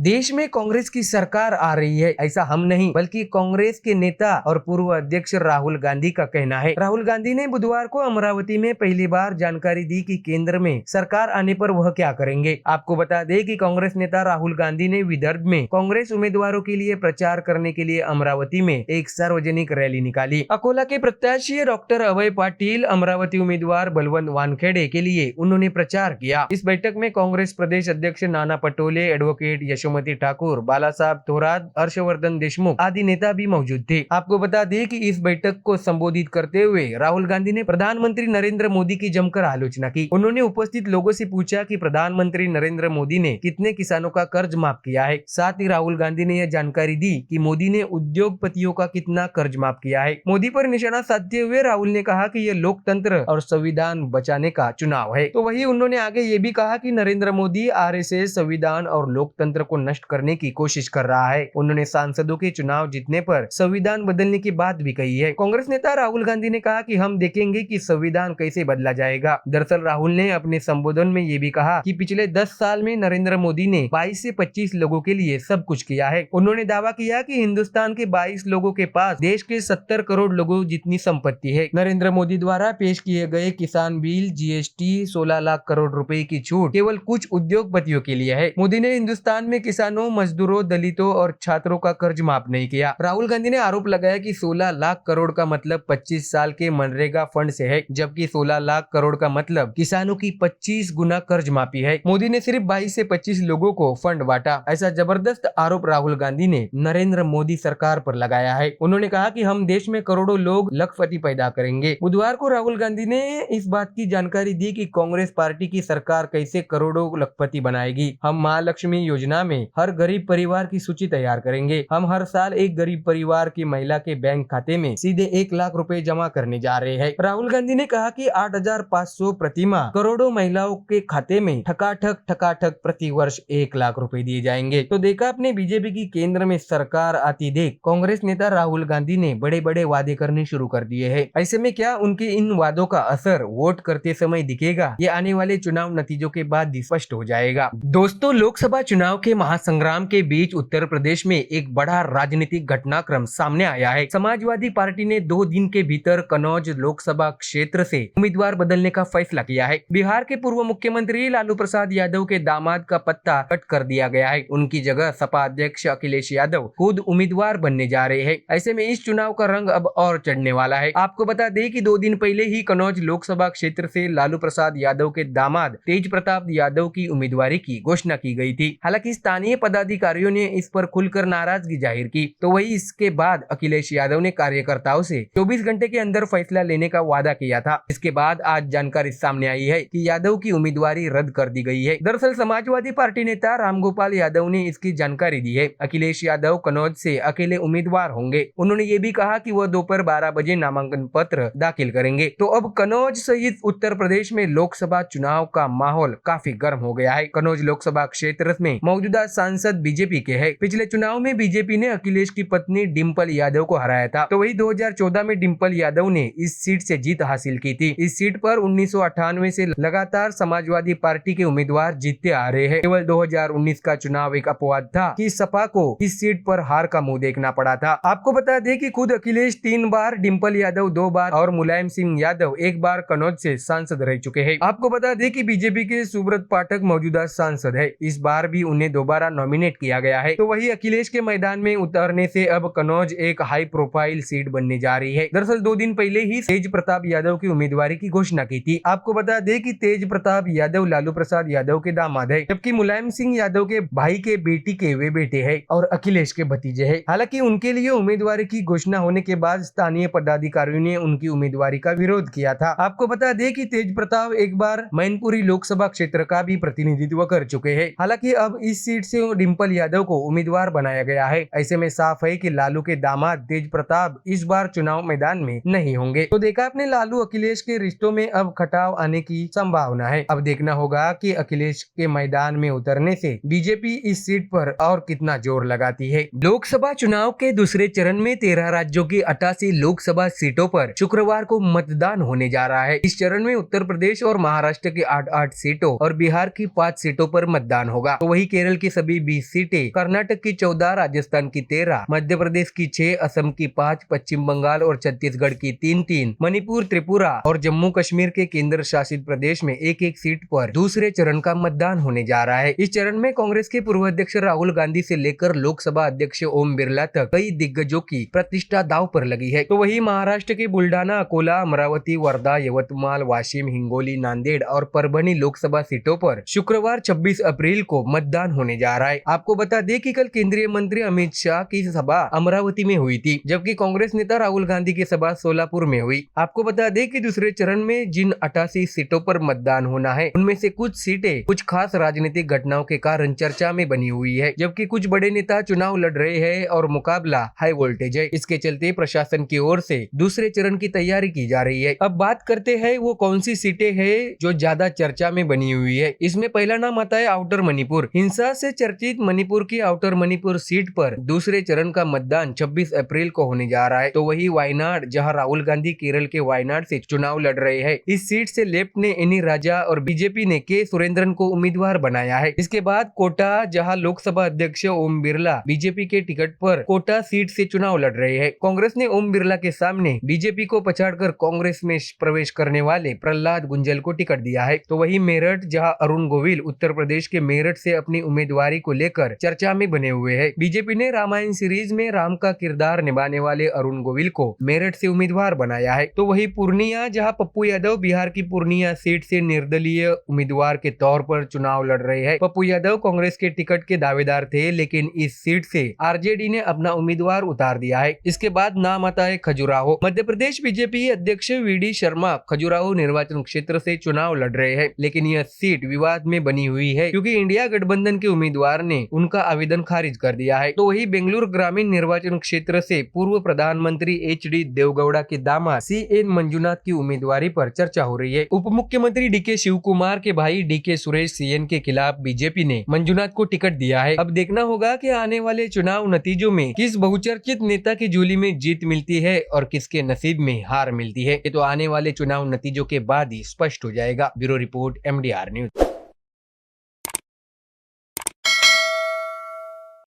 देश में कांग्रेस की सरकार आ रही है, ऐसा हम नहीं बल्कि कांग्रेस के नेता और पूर्व अध्यक्ष राहुल गांधी का कहना है। राहुल गांधी ने बुधवार को अमरावती में पहली बार जानकारी दी कि केंद्र में सरकार आने पर वह क्या करेंगे। आपको बता दें कि कांग्रेस नेता राहुल गांधी ने विदर्भ में कांग्रेस उम्मीदवारों के लिए प्रचार करने के लिए अमरावती में एक सार्वजनिक रैली निकाली। अकोला के प्रत्याशी डॉक्टर अभय पाटिल, अमरावती उम्मीदवार बलवंत वानखेड़े के लिए उन्होंने प्रचार किया। इस बैठक में कांग्रेस प्रदेश अध्यक्ष नाना पटोले, एडवोकेट यशोमती ठाकुर, बाला साहब थोरात, हर्षवर्धन देशमुख आदि नेता भी मौजूद थे। आपको बता दें कि इस बैठक को संबोधित करते हुए राहुल गांधी ने प्रधानमंत्री नरेंद्र मोदी की जमकर आलोचना की। उन्होंने उपस्थित लोगों से पूछा कि प्रधानमंत्री नरेंद्र मोदी ने कितने किसानों का कर्ज माफ किया है। साथ ही राहुल गांधी ने यह जानकारी दी कि मोदी ने उद्योगपतियों का कितना कर्ज माफ किया है। मोदी पर निशाना साधते हुए राहुल ने कहा कि यह लोकतंत्र और संविधान बचाने का चुनाव है। तो वही उन्होंने आगे ये भी कहा कि नरेंद्र मोदी आरएसएस, संविधान और लोकतंत्र को नष्ट करने की कोशिश कर रहा है। उन्होंने सांसदों के चुनाव जीतने पर संविधान बदलने की बात भी कही है। कांग्रेस नेता राहुल गांधी ने कहा कि हम देखेंगे कि संविधान कैसे बदला जाएगा। दरअसल राहुल ने अपने संबोधन में ये भी कहा कि पिछले 10 साल में नरेंद्र मोदी ने 22 से 25 लोगों के लिए सब कुछ किया है। उन्होंने दावा किया कि हिंदुस्तान के 22 लोगों के पास देश के 70 करोड़ लोगों जितनी संपत्ति है। नरेंद्र मोदी द्वारा पेश किए गए किसान बिल, जीएसटी, 16 लाख करोड़ रुपए की छूट केवल कुछ उद्योगपतियों के लिए है। मोदी ने हिंदुस्तान में किसानों, मजदूरों, दलितों और छात्रों का कर्ज माफ नहीं किया। राहुल गांधी ने आरोप लगाया कि 16 लाख करोड़ का मतलब 25 साल के मनरेगा फंड से है, जबकि 16 लाख करोड़ का मतलब किसानों की 25 गुना कर्ज माफी है। मोदी ने सिर्फ 22 से 25 लोगों को फंड बांटा। ऐसा जबरदस्त आरोप राहुल गांधी ने नरेंद्र मोदी सरकार पर लगाया है। उन्होंने कहा कि हम देश में करोड़ों लोग लखपति पैदा करेंगे। बुधवार को राहुल गांधी ने इस बात की जानकारी दी कि कांग्रेस पार्टी की सरकार कैसे करोड़ों लखपति बनाएगी। हम महालक्ष्मी योजना में हर गरीब परिवार की सूची तैयार करेंगे। हम हर साल एक गरीब परिवार की महिला के बैंक खाते में सीधे 1 लाख रुपए जमा करने जा रहे हैं। राहुल गांधी ने कहा कि 8,500 प्रतिमाह करोड़ों महिलाओं के खाते में ठकाठक प्रति वर्ष 1 लाख रुपए दिए जाएंगे। तो देखा आपने, बीजेपी की केंद्र में सरकार आती देख कांग्रेस नेता राहुल गांधी ने बड़े बड़े वादे करने शुरू कर दिए हैं। ऐसे में क्या उनके इन वादों का असर वोट करते समय दिखेगा, ये आने वाले चुनाव नतीजों के बाद स्पष्ट हो जाएगा। दोस्तों, लोकसभा चुनाव के महासंग्राम के बीच उत्तर प्रदेश में एक बड़ा राजनीतिक घटनाक्रम सामने आया है। समाजवादी पार्टी ने 2 दिन के भीतर कन्नौज लोकसभा क्षेत्र से उम्मीदवार बदलने का फैसला किया है। बिहार के पूर्व मुख्यमंत्री लालू प्रसाद यादव के दामाद का पत्ता कट कर दिया गया है। उनकी जगह सपा अध्यक्ष अखिलेश यादव खुद उम्मीदवार बनने जा रहे हैं। ऐसे में इस चुनाव का रंग अब और चढ़ने वाला है। आपको बता दें कि 2 दिन पहले ही कन्नौज लोकसभा क्षेत्र से लालू प्रसाद यादव के दामाद तेज प्रताप यादव की उम्मीदवारी की घोषणा की गई थी। हालांकि स्थानीय पदाधिकारियों ने इस पर खुलकर नाराजगी जाहिर की। तो वही इसके बाद अखिलेश यादव ने कार्यकर्ताओं से 24 घंटे के अंदर फैसला लेने का वादा किया था। इसके बाद आज जानकारी सामने आई है कि यादव की उम्मीदवारी रद्द कर दी गई है। दरअसल समाजवादी पार्टी नेता रामगोपाल यादव ने इसकी जानकारी दी है। अखिलेश यादव कन्नौज से अकेले उम्मीदवार होंगे। उन्होंने ये भी कहा कि वह दोपहर 12 बजे नामांकन पत्र दाखिल करेंगे। तो अब कन्नौज सहित उत्तर प्रदेश में लोकसभा चुनाव का माहौल काफी गर्म हो गया है। कन्नौज लोकसभा क्षेत्र में मौजूदा सांसद बीजेपी के हैं। पिछले चुनाव में बीजेपी ने अखिलेश की पत्नी डिंपल यादव को हराया था। तो वही 2014 में डिंपल यादव ने इस सीट से जीत हासिल की थी। इस सीट पर 1998 से लगातार समाजवादी पार्टी के उम्मीदवार जीतते आ रहे हैं। केवल 2019 का चुनाव एक अपवाद था कि सपा को इस सीट पर हार का मुंह देखना पड़ा था। आपको बता दें कि खुद अखिलेश 3 बार, डिंपल यादव 2 बार और मुलायम सिंह यादव 1 बार कन्नौज से सांसद रह चुके हैं। आपको बता दें कि बीजेपी के सुब्रत पाठक मौजूदा सांसद है। इस बार भी उन्हें दोबारा नॉमिनेट किया गया है। तो वही अखिलेश के मैदान में उतरने से अब कन्नौज एक हाई प्रोफाइल सीट बनने जा रही है। दरअसल 2 दिन पहले ही तेज प्रताप यादव की उम्मीदवारी की घोषणा की थी। आपको बता दें कि तेज प्रताप यादव लालू प्रसाद यादव के दामाद है, जबकि मुलायम सिंह यादव के भाई के बेटी के वे बेटे हैं और अखिलेश के भतीजे हैं। हालांकि उनके लिए उम्मीदवारी की घोषणा होने के बाद स्थानीय पदाधिकारियों ने उनकी उम्मीदवारी का विरोध किया था। आपको बता दें कि तेज प्रताप एक बार मैनपुरी लोकसभा क्षेत्र का भी प्रतिनिधित्व कर चुके हैं। हालांकि अब इस सीट से डिंपल यादव को उम्मीदवार बनाया गया है। ऐसे में साफ है कि लालू के दामाद तेज प्रताप इस बार चुनाव मैदान में नहीं होंगे। तो देखा आपने, लालू अखिलेश के रिश्तों में अब खटाव आने की संभावना है। अब देखना होगा कि अखिलेश के मैदान में उतरने से बीजेपी इस सीट पर और कितना जोर लगाती है। लोकसभा चुनाव के दूसरे चरण में 13 राज्यों की 88 लोकसभा सीटों पर शुक्रवार को मतदान होने जा रहा है। इस चरण में उत्तर प्रदेश और महाराष्ट्र की 8-8 सीटों और बिहार की 5 सीटों पर मतदान होगा। तो वही केरल की सभी 20 सीटें, कर्नाटक की 14, राजस्थान की 13, मध्य प्रदेश की 6, असम की 5, पश्चिम बंगाल और छत्तीसगढ़ की 3-3, मणिपुर, त्रिपुरा और जम्मू कश्मीर के केंद्र शासित प्रदेश में एक एक सीट पर दूसरे चरण का मतदान होने जा रहा है। इस चरण में कांग्रेस के पूर्व अध्यक्ष राहुल गांधी से लेकर लोकसभा अध्यक्ष ओम बिरला तक कई दिग्गजों की प्रतिष्ठा दांव पर लगी है। तो वही महाराष्ट्र के बुल्डाना, अकोला, अमरावती, वर्धा, यवतमाल, वाशिम, हिंगोली, नांदेड़ और परभनी लोकसभा सीटों पर शुक्रवार 26 अप्रैल को मतदान होने जा रहा है। आपको बता दें कि कल केंद्रीय मंत्री अमित शाह की सभा अमरावती में हुई थी, जबकि कांग्रेस नेता राहुल गांधी की सभा सोलापुर में हुई। आपको बता दें कि दूसरे चरण में जिन 88 सीटों पर मतदान होना है, उनमें से कुछ सीटें कुछ खास राजनीतिक घटनाओं के कारण चर्चा में बनी हुई है, जबकि कुछ बड़े नेता चुनाव लड़ रहे हैं और मुकाबला हाई वोल्टेज है। इसके चलते प्रशासन की ओर से दूसरे चरण की तैयारी की जा रही है। अब बात करते हैं वो कौन सी सीटें हैं जो ज्यादा चर्चा में बनी हुई है। इसमें पहला नाम आता है आउटर मणिपुर। हिंसा से चर्चित मणिपुर की आउटर मणिपुर सीट पर दूसरे चरण का मतदान 26 अप्रैल को होने जा रहा है। तो वही वायनाड, जहां राहुल गांधी केरल के वायनाड से चुनाव लड़ रहे हैं। इस सीट से लेफ्ट ने एनी राजा और बीजेपी ने के सुरेंद्रन को उम्मीदवार बनाया है। इसके बाद कोटा, जहां लोकसभा अध्यक्ष ओम बिरला बीजेपी के टिकट पर कोटा सीट से चुनाव लड़ रहे हैं। कांग्रेस ने ओम बिरला के सामने बीजेपी को पछाड़कर कांग्रेस में प्रवेश करने वाले प्रहलाद गुंजल को टिकट दिया है। तो वही मेरठ, जहां अरुण गोविल उत्तर प्रदेश के मेरठ से अपनी उम्मीदवारी को लेकर चर्चा में बने हुए हैं। बीजेपी ने रामायण सीरीज में राम का किरदार निभाने वाले अरुण गोविल को मेरठ से उम्मीदवार बनाया है। तो वही पूर्णिया, जहां पप्पू यादव बिहार की पूर्णिया सीट से निर्दलीय उम्मीदवार के तौर पर चुनाव लड़ रहे हैं। पप्पू यादव कांग्रेस के टिकट के दावेदार थे, लेकिन इस सीट से आरजेडी ने अपना उम्मीदवार उतार दिया है। इसके बाद नाम आता है खजुराहो। मध्य प्रदेश बीजेपी अध्यक्ष वीडी शर्मा खजुराहो निर्वाचन क्षेत्र से चुनाव लड़ रहे हैं, लेकिन यह सीट विवाद में बनी हुई है क्योंकि इंडिया गठबंधन के उम्मीदवार ने उनका आवेदन खारिज कर दिया है। तो वही बेंगलुरु ग्रामीण निर्वाचन क्षेत्र से पूर्व प्रधानमंत्री HD देवगौड़ा के दामाद CN मंजुनाथ की उम्मीदवारी पर चर्चा हो रही है। उप मुख्यमंत्री DK शिव कुमार के भाई DK सुरेश CN के खिलाफ बीजेपी ने मंजुनाथ को टिकट दिया है। अब देखना होगा कि आने वाले चुनाव नतीजों में किस बहुचर्चित नेता की झोली में जीत मिलती है और किसके नसीब में हार मिलती है। ये तो आने वाले चुनाव नतीजों के बाद ही स्पष्ट हो जाएगा। Bureau report MDR news.